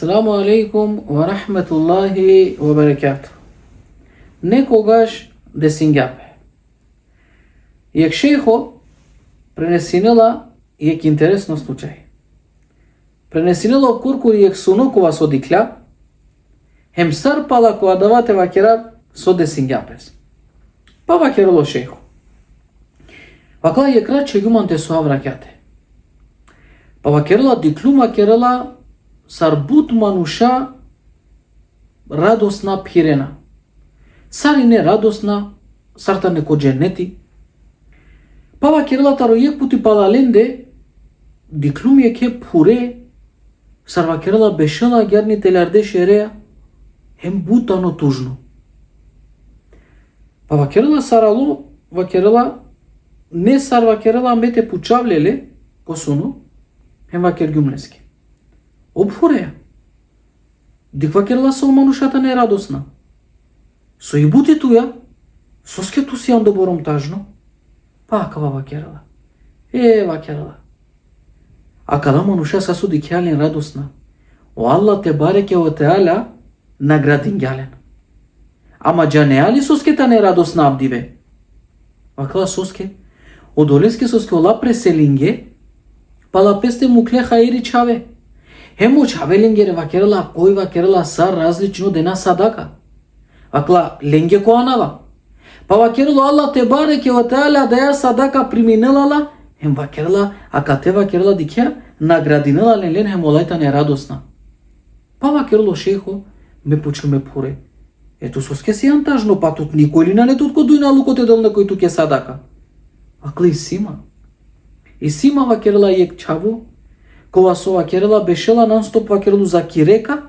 Ассаламу алейкум ва рахметуллахи ва баракату. Некогаш десингапе. Јек шејхо пренесинела јек интересно случај. Пренесинела курку јек сунокова со дикля, хем сарпала која давате вакера со десингапес. Па вакерало шејхо. Вакла јек раче гуманте со авракјате. Па вакерала диклум вакерала сарбут мануша радосна пирена. Сари не радосна, сарта неко дженети. Па вакерала таро јек пути палаленде, диклум јеке пуре, сар вакерала бешала герни теларде шерея, хем бутано тужно. Па вакерала сарало, вакерала не сар вакерала мете пучавлеле, косуно, хем вакер гюмлески. Обфуреја. Дик вакерала со манушата не радосна. Со и бути туја, со скету си јан добором тажно, па акава вакерала. Вакерала. А када мануша сасу дикјален радосна, о Аллах те бареке о теаля наградин ѓален. Ама џанеали соскета не радосна абдиве. Вакала соске, одолеске соске ола преселинге, пала песте мукле хаири чаве. Хемо чаве ленгере вакерала, кој вакерала сар различно дена садака. Вакла ленге коанава. Па вакерало Аллах те бареке о теаля да ја садака приминелала, хем вакерала, а кате вакерала дикја наградинела лен хем олајта не радосна. Па вакерало шејхо ме почуме пуре. Ето соске си јан тажно, па тут никој ли на не тут кој дујна лукот едел некој туке садака. Вакла и сима. И сима вакерала јек чаво, кога со вакерала бешела нон-стоп вакералу за кирека,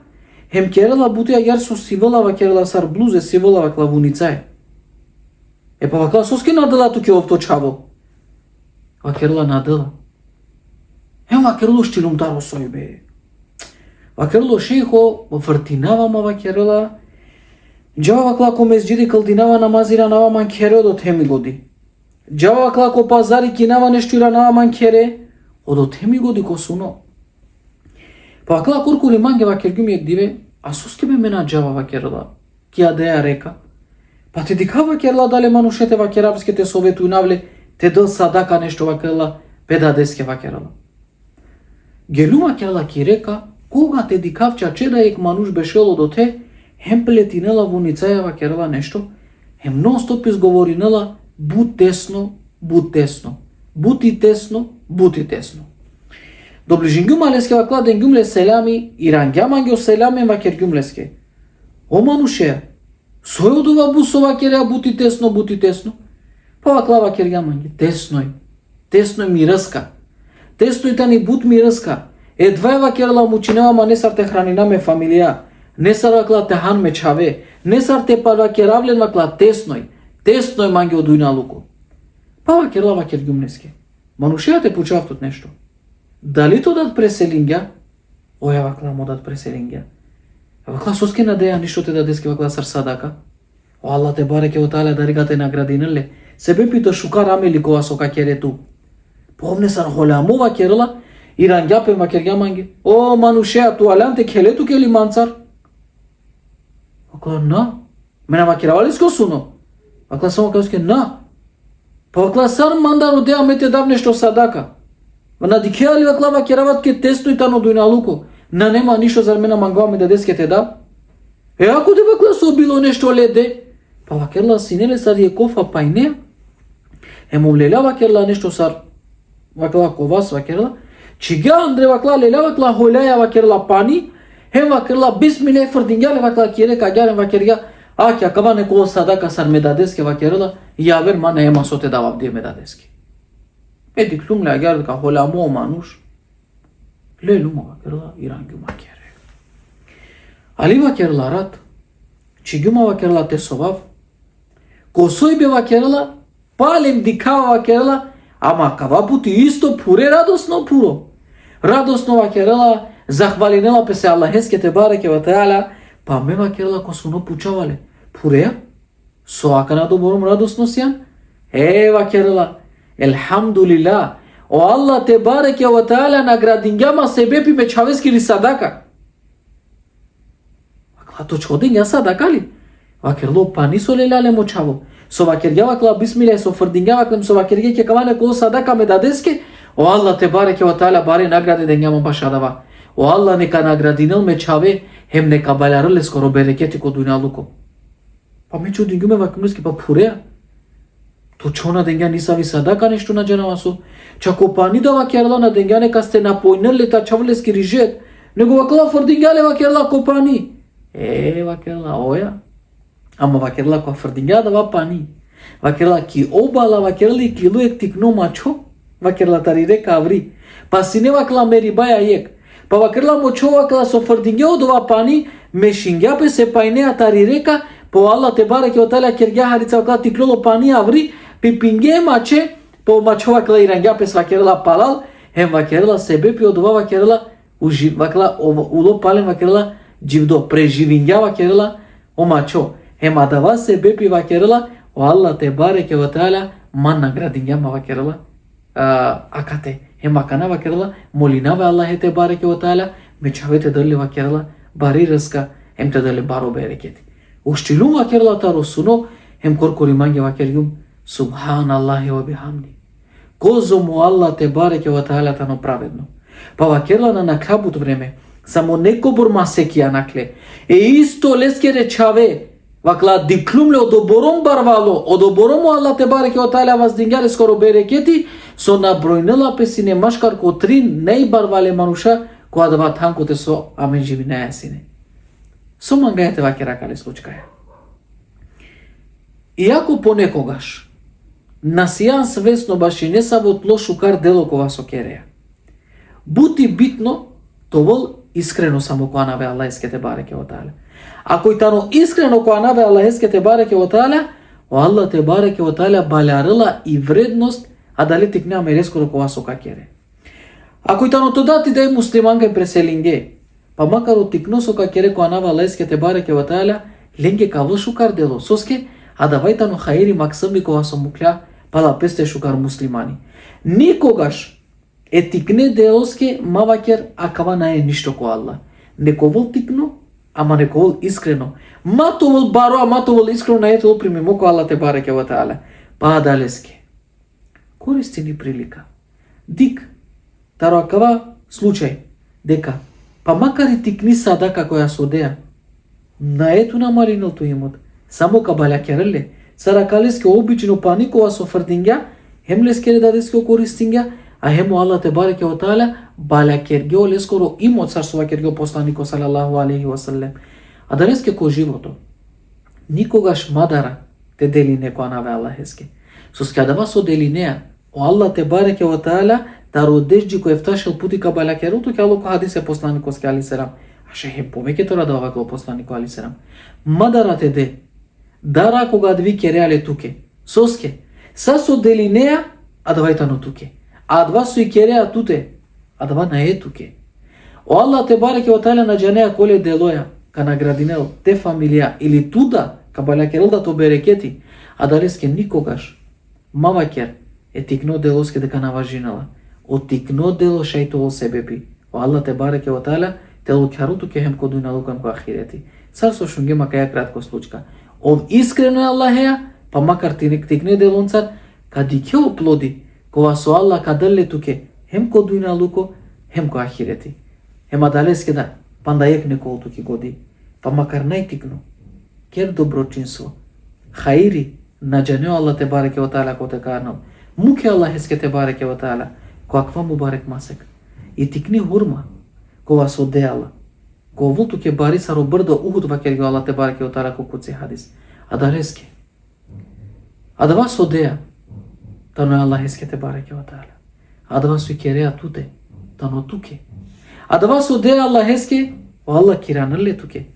хем керела бутија јар со сивола вакерала сар блузе сивола вакла вуницај. Па вакла соске надела туке овто чаво. Вакерала надела. Хем вакерало штилумтаро сојбе. Вакерало шејхо вртинавама вакерала, џава вакла ко мезџиди калдинава намазира наваман кере од хеми годи. Џава вакла ко пазари кинава нештуира наваман кере од хеми годи ко суно. Па вакла куркури манге вакергум јек диве, а соске бе мена џава вакерала, кија деја река. Па те дика вакерала дале манушете вакеравске те советујнавле, те дел садака нешто вакерала, педадеске вакерала. Гелу вакерала ки река, кога те дикавча чеда ек мануш бешело до те, хем плетинела вуницаја вакерала нешто, хем нон-стоп изговоринела бут тесно, бут тесно, бути тесно, бути тесно. Доближин гюмалеске вакла ден гюмле селами, ирангјамангјо селамен вакер гюмлеске. О манушеја, сој одува бусо вакереа бути тесно, па вакла вакер јамангје, тесној ми рска, тесној тани бут ми рска, едва вакерала мучинева ма не сар те хранинаме фамилија, не сар вакла те хан ме чаве, не сар те па вакеравлен вакла тесној мангје од ујна луко. Па вакерла вакер гюмлеске. Манушеја те пучавтот нешто. Дали то дат преселингја? Оја вакла му дат преселингја. Вакла соске надеја ништо те дадеске вакла сар садака. О Аллах те бареке о таля да ригате наградинеле. Себе пита шука рамели кога со какерету. Помне сар холямо вакерла, ирангјапен вакергја манги. О манушеја ту алам те келету кели манцар. Вакла на. Мена вакеравали ско суно. Вакла само кауске на. Па вакла сар мандаро деа мете дав нешто садака. На дикеали вакла вакерават ке тестој тано дујна луко. На нема ништо зар мена мангаваме да деске те дав. Ако де вакла со било нешто леде, па вакерла синеле сар е кофа пајне. Му леля вакерла нешто сар вакла ковас вакерла. Чига Андре вакла леля вакла холеја вакерла пани. Вакерла бисмиле фрдингјале вакла кирека ѓарен вакерга. Аќа кава некој садака сар ме дадеске вакерла, јавер ма не ема со те давав де ме дадеске. Диклум ле агар ка холамо мануш. Лелума вакерла ирангју макере. Али вакерла рат, чигјума вакерла те совав, косој бе вакерла, палем дикава вакерла, ама кава пути исто пуре радосно пуро. Радосно вакерла, захвалинела пе се Аллахеске те бареке ва теаля, па ме вакерла косуно пучавале. Пуреја? Со акана добором радосно сјан? Вакерла, елхамдулилlah, o Allah te bareke ve teala nagradingjama sebebi me çaveski li sadaka. то чоден ја садака ли? Вакерло пани со лелале мочаво. Со вакергја вакла бисмиле со фрдингја ваклем со вакергја ќе каване кол садака ме дадеске. О Аллах те бареке ва таала баре награде дењама башадава. О Аллах нека наградинел ме чаве хем нека баляреле скоро берекети ко дујналуко. Па ме чудингуме вакмлески па пуреа. То чона дења ниса ви садака нешто на дженавасо. Чако пани да вакерла на дења нека сте напојнеле та чавлески рижет. Него вакла фрдингјале вакерла копани. Вакерла оја. Ама вакерла ко фрдингја да пани. Вакерла ки обала вакерли килуек тикно мачо. Вакерла тари река аври. Па сине вакла мери баја ек. Па вакерла мочо вакла со фрдингја одова пани. Мешингја пе се пајнеа тари река. По Аллах те бареке ва таала кергја харица вакла тиклоло пани аври. Пипинге маче. По мачо вакла ирангја пе вакерла палал. Хем вакерла себе пи одова вакерла вакла уло пален вакерла дживдо преживингја вакерла омачо. Хем адава себе пи вакерла о Аллах те бареке ва таала ман наградингја ма вакерла акате. Хем акана вакерла молинава Аллах те бареке ва таала ме чавете дали вакерла бари рска хем те дали баро берекети. Уштилу вакерла таро суно хем коркори манге вакерјум субханаллахи ва бихамди. Козо му Аллах те бареке ва таала тано праведно. Па вакерла на накабут време само неко бурма секија накле. Исто леске речаве вакла диклумле одобором барвало, одобором Аллах те бареке ва таала ваздингјале скоро берекети со набројнела песине машкар ко 3 најбарвале мануша која дава танкоте со амен живи најасине. Со мангајате вакера кале случкаја. Иако понекогаш насијан свесно баш и не са во тло шукар дело кова со кереја. Бути битно товол искрено само која наве Аллах ескете бареке ва таала. Ако и тано искрено која наве Аллах ескете бареке ва таала, о Аллах те бареке ва таала балярила и вредност, а дали тик нема рескоро кова со какере. Ако и тано то дати да е муслиманка и преселинге, па макар од тикно со какере која наве Аллах ескете бареке ва таала, ленге каво шукар дело соске, а давај тано хаири максами кова со мукля, па да песте шукар муслимани. Никогаш етикне делоске мавакер акава не е ништо ко Аллах. Нековол тикно, ама нековол искрено. Матовол баро, а матовол искрено на ето примимо ко Аллах те бареке ва таала. Па далеске. Користи ни прилика. Дик, таро акава случај, дека, па макар и тикни садака која содеа, на ето намалиното имот, само кабаля кереле, саракалеске обичено паникова со фрдингја, хемлеске редадеске користингја, а хему Аллах те бареке ва таала баля кергео лескоро имот царсова кергео посланико салаллаху алейхи ва саллем. А данеске ко живото, никогаш мадара те дели некоја наве Аллах еске. Со скадава со дели неа, о Аллах те бареке ва таала таро дежджи кој ефташел пути ка баля керото, ке Аллах хадисе посланико ске али серам. А ше хем повеќе тора да вакло посланико али серам. Мадара те де, дара кога дви кереале туке, соске, са со дели неа, а давај тано туке. А два со и кереа туте, а два на е туке. О Аллах те бареке ва таала на джанеа коле делоја, ка наградинел те фамилија или туда, ка балја керел да то берекети, а далеске никогаш мавакер е тикно делоске дека наважинала. Од тикно дело шајтовол себепи. О Аллах те бареке ва таала тело кјаруто ке хем кодуј на лукам ко ахирети. Сар со шунгема каја кратко случка. Од искрено е Аллахеја, па макар тикне делонцар, кади ќе оплоди, кога со Аллах каделе туке, хем ко дујна луко, хем ко ахирети. Хема далеске да, панда екне кол туки годи, па макар најтикно, кер доброчинство, хаири, наджанео Аллах те бареке ва таала ко те карнал, муке Аллах еске те бареке ва таала, ко аква му барек масек. И тикни хурма, кога со деала, кога вул туке бари саро брдо Ухуд вакерге Аллах те бареке ва таала ко куци хадис. А далеске, а дава со деа, тано е Аллах еске те бареке ва таала. А дава со кереа туте, тано туке. А дава со деа Аллах еске, о Аллах киранеле туке.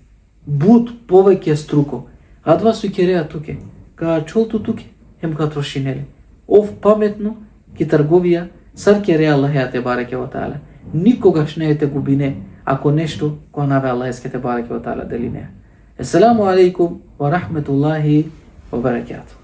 Буд повеќе струко. А дава со кереа туке. Ка чолту туке, хем ка трошинеле. Ов паметно ки трговија сар кереа Аллах те бареке ва таала. Никогаш не ете губине ако нешто која наве Аллах еске те бареке ва таала делине. Есаламу алейкум ва рахметуллахи ва баракату.